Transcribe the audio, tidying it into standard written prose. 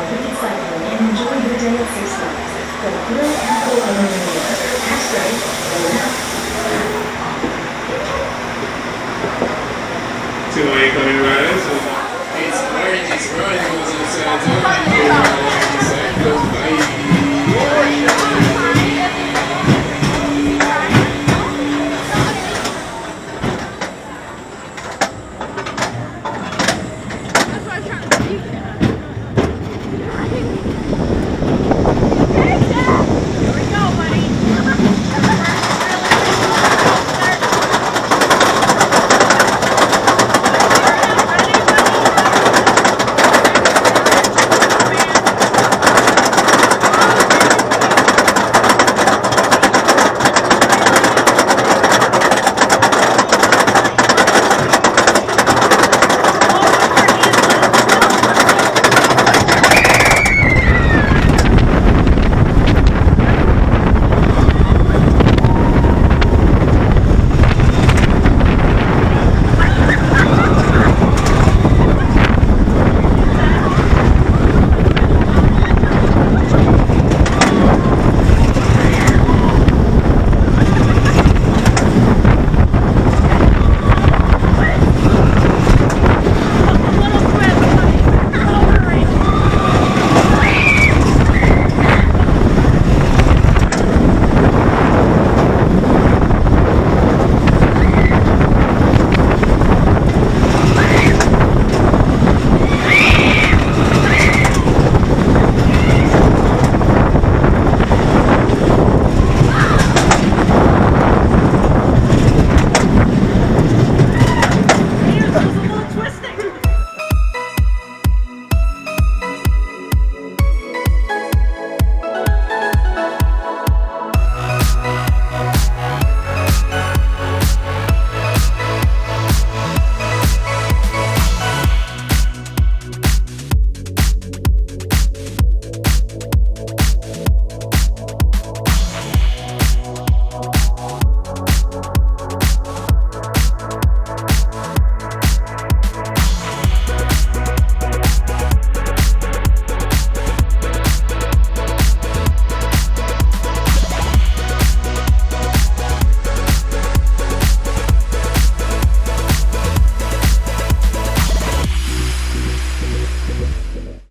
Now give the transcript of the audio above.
Wicked Cyclone and enjoy your day at Six Flags. Go grill and go over. Hashtag Too late coming right. It's orange, goes in San Antonio. Cyclones, bye. That's what I'm trying to do.